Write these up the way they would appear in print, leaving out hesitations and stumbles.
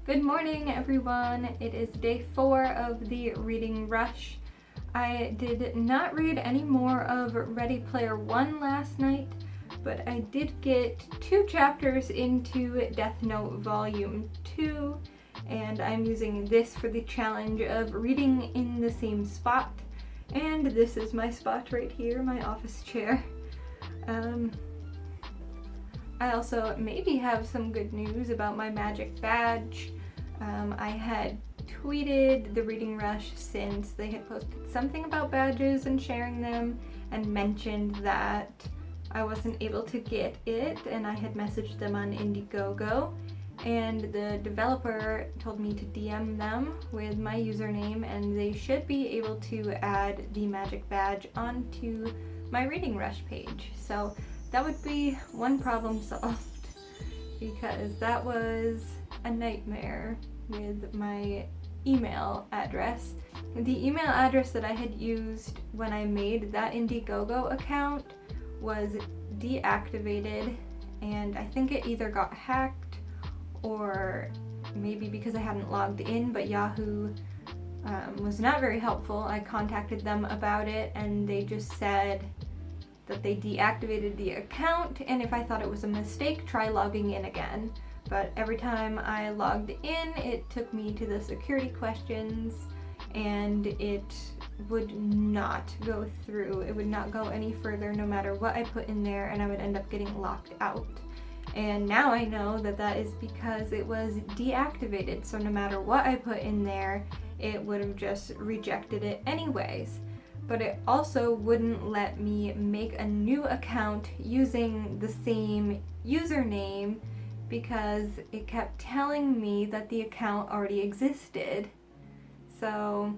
Good morning, everyone. It is day 4 of the reading rush. I did not read any more of Ready Player One last night, but I did get 2 chapters into Death Note Volume 2, and I'm using this for the challenge of reading in the same spot. And this is my spot right here, my office chair. I also maybe have some good news about my magic badge. I had tweeted the Reading Rush since they had posted something about badges and sharing them, and mentioned that I wasn't able to get it, and I had messaged them on Indiegogo, and the developer told me to DM them with my username, and they should be able to add the magic badge onto my Reading Rush page. So that would be one problem solved, because that was a nightmare with my email address. The email address that I had used when I made that Indiegogo account was deactivated, and I think it either got hacked or maybe because I hadn't logged in, but Yahoo was not very helpful. I contacted them about it, and they just said that they deactivated the account, and if I thought it was a mistake, try logging in again. But every time I logged in, it took me to the security questions, and it would not go through. It would not go any further no matter what I put in there, and I would end up getting locked out. And now I know that that is because it was deactivated, so no matter what I put in there, it would have just rejected it anyways. But it also wouldn't let me make a new account using the same username because it kept telling me that the account already existed. So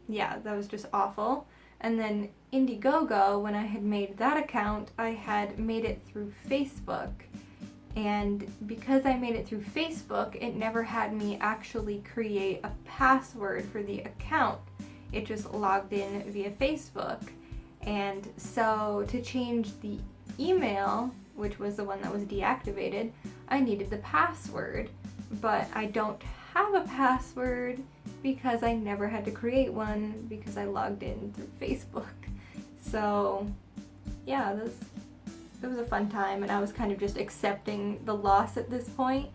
yeah, that was just awful. And then Indiegogo, when I had made that account, I had made it through Facebook. And because I made it through Facebook, it never had me actually create a password for the account. It just logged in via Facebook. And so to change the email, which was the one that was deactivated, I needed the password. But I don't have a password because I never had to create one because I logged in through Facebook. So yeah, it was a fun time, and I was kind of just accepting the loss at this point.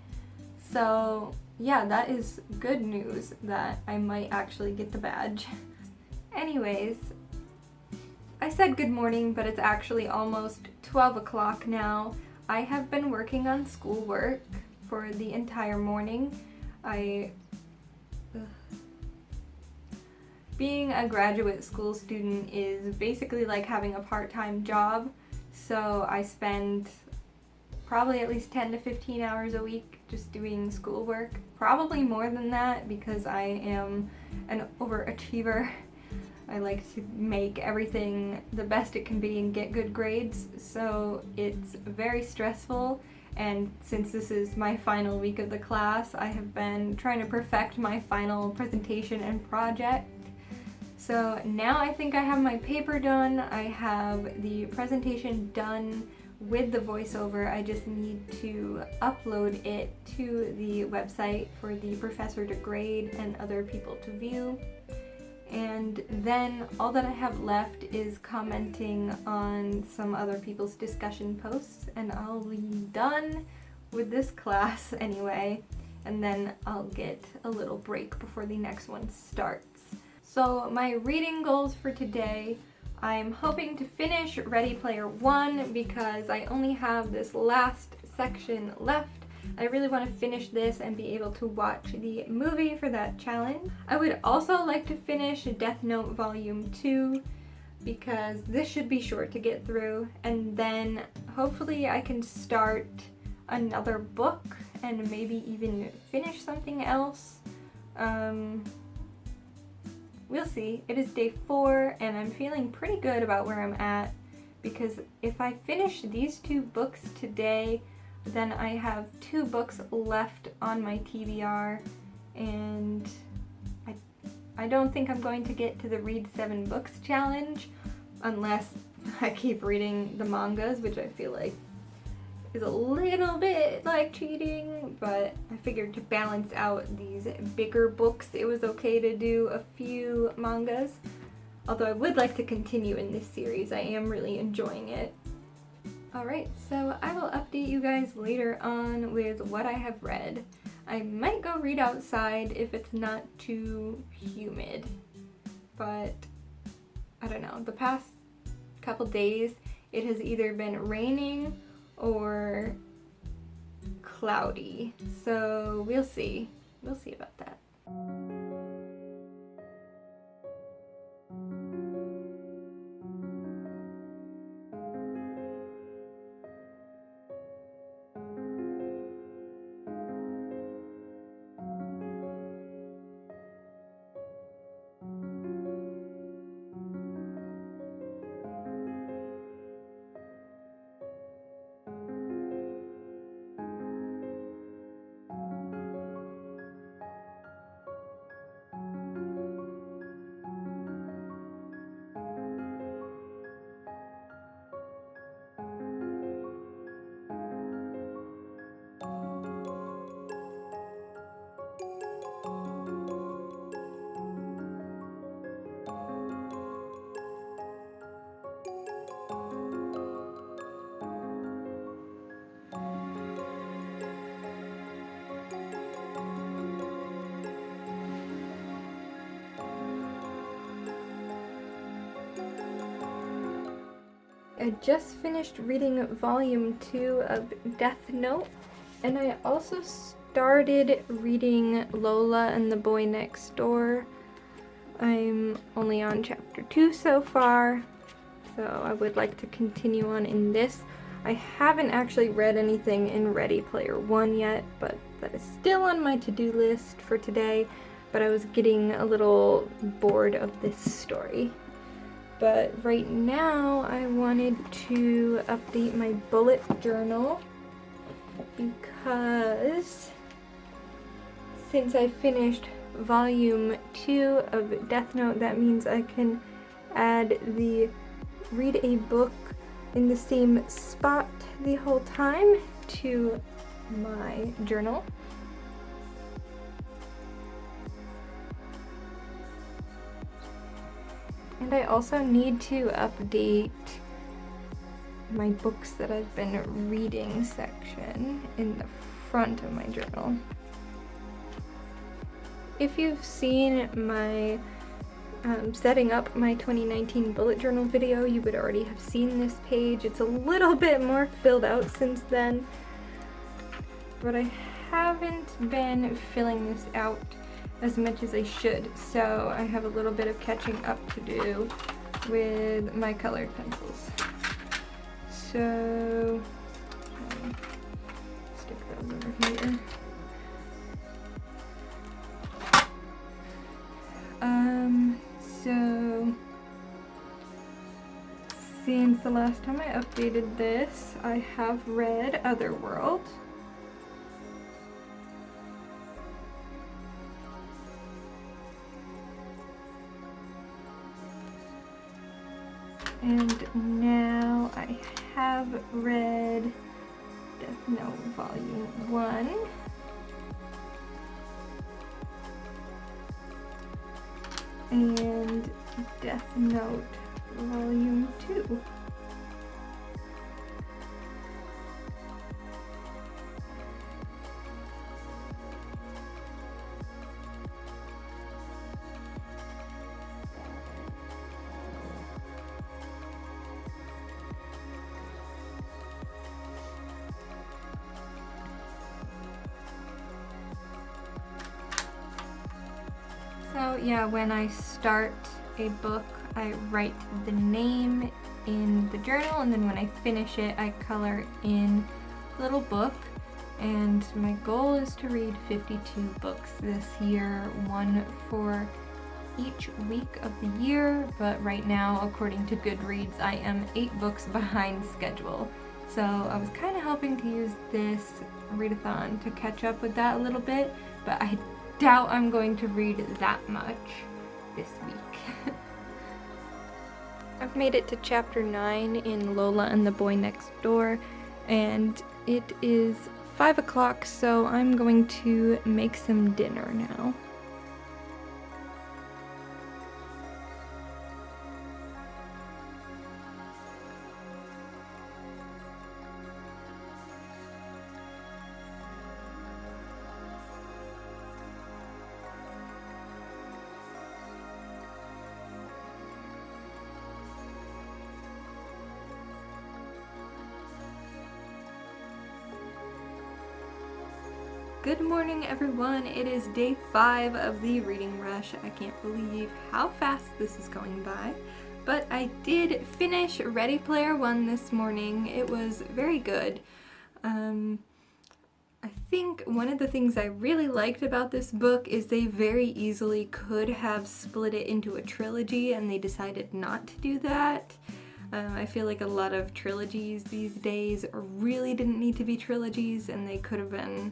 So yeah, that is good news that I might actually get the badge. Anyways, I said good morning, but it's actually almost 12 o'clock now. I have been working on schoolwork for the entire morning. Being a graduate school student is basically like having a part-time job, so I spend probably at least 10 to 15 hours a week just doing schoolwork. Probably more than that because I am an overachiever. I like to make everything the best it can be and get good grades, so it's very stressful. And since this is my final week of the class, I have been trying to perfect my final presentation and project. So now I think I have my paper done, I have the presentation done with the voiceover. I just need to upload it to the website for the professor to grade and other people to view. And then all that I have left is commenting on some other people's discussion posts, and I'll be done with this class anyway, and then I'll get a little break before the next one starts. So my reading goals for today, I'm hoping to finish Ready Player One because I only have this last section left. I really want to finish this and be able to watch the movie for that challenge. I would also like to finish Death Note Volume 2 because this should be short to get through, and then hopefully I can start another book and maybe even finish something else. We'll see. It is day 4 and I'm feeling pretty good about where I'm at because if I finish these 2 books today, then I have 2 books left on my TBR, and I don't think I'm going to get to the Read 7 Books challenge unless I keep reading the mangas, which I feel like is a little bit like cheating, but I figured to balance out these bigger books, it was okay to do a few mangas. Although I would like to continue in this series, I am really enjoying it. Alright, so I will update you guys later on with what I have read. I might go read outside if it's not too humid, but I don't know. The past couple days, it has either been raining or cloudy, so we'll see. We'll see about that. I just finished reading volume 2 of Death Note, and I also started reading Lola and the Boy Next Door. I'm only on chapter 2 so far, so I would like to continue on in this. I haven't actually read anything in Ready Player One yet, but that is still on my to-do list for today, but I was getting a little bored of this story. But right now, I wanted to update my bullet journal because since I finished volume 2 of Death Note, that means I can add the read a book in the same spot the whole time to my journal. And I also need to update my books that I've been reading section in the front of my journal. If you've seen my setting up my 2019 bullet journal video, you would already have seen this page. It's a little bit more filled out since then, but I haven't been filling this out as much as I should, so I have a little bit of catching up to do with my colored pencils. So, stick those over here. So, since the last time I updated this, I have read Otherworld. And now I have read Death Note Volume 1. And Death Note Volume 2. So yeah, when I start a book, I write the name in the journal, and then when I finish it, I color in the little book. And my goal is to read 52 books this year, one for each week of the year, but right now, according to Goodreads, I am 8 books behind schedule. So I was kind of hoping to use this readathon to catch up with that a little bit, but I doubt I'm going to read that much this week. I've made it to chapter 9 in Lola and the Boy Next Door, and It is 5 o'clock, so I'm going to make some dinner now. Good morning, everyone. It is day 5 of the reading rush. I can't believe how fast this is going by, but I did finish Ready Player One this morning. It was very good. I think one of the things I really liked about this book is they very easily could have split it into a trilogy, and they decided not to do that. I feel like a lot of trilogies these days really didn't need to be trilogies, and they could have been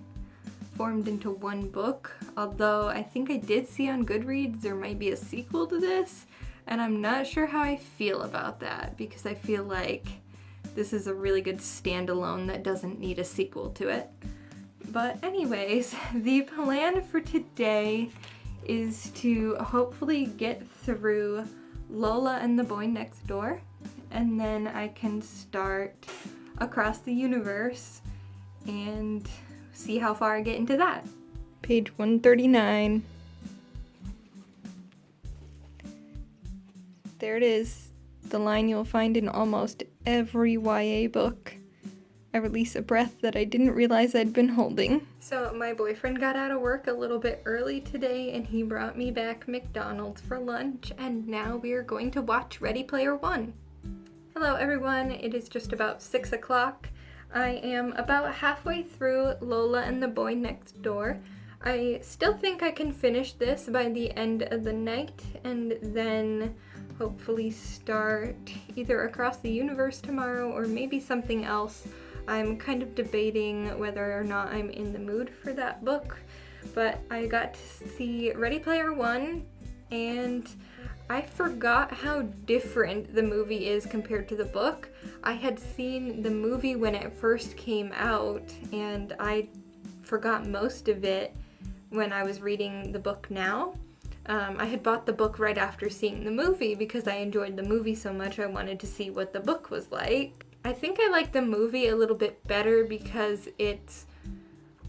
formed into one book, although I think I did see on Goodreads there might be a sequel to this, and I'm not sure how I feel about that, because I feel like this is a really good standalone that doesn't need a sequel to it. But anyways, the plan for today is to hopefully get through Lola and the Boy Next Door, and then I can start Across the Universe and see how far I get into that. Page 139. There it is, the line you'll find in almost every YA book. I release a breath that I didn't realize I'd been holding. So my boyfriend got out of work a little bit early today, and he brought me back McDonald's for lunch, and now we are going to watch Ready Player One. Hello everyone, it is just about 6 o'clock. I am about halfway through Lola and the Boy Next Door. I still think I can finish this by the end of the night, and then hopefully start either Across the Universe tomorrow or maybe something else. I'm kind of debating whether or not I'm in the mood for that book, but I got to see Ready Player One, and I forgot how different the movie is compared to the book. I had seen the movie when it first came out, and I forgot most of it when I was reading the book now. I had bought the book right after seeing the movie because I enjoyed the movie so much I wanted to see what the book was like. I think I like the movie a little bit better because it's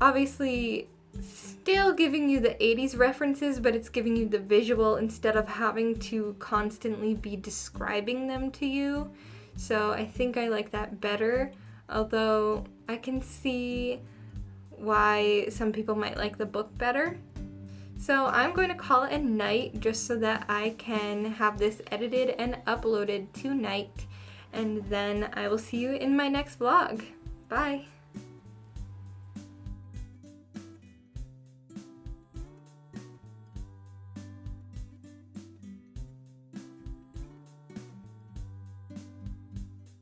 obviously still giving you the 80s references, but it's giving you the visual instead of having to constantly be describing them to you. So I think I like that better, although I can see why some people might like the book better. So I'm going to call it a night just so that I can have this edited and uploaded tonight, and then I will see you in my next vlog. Bye!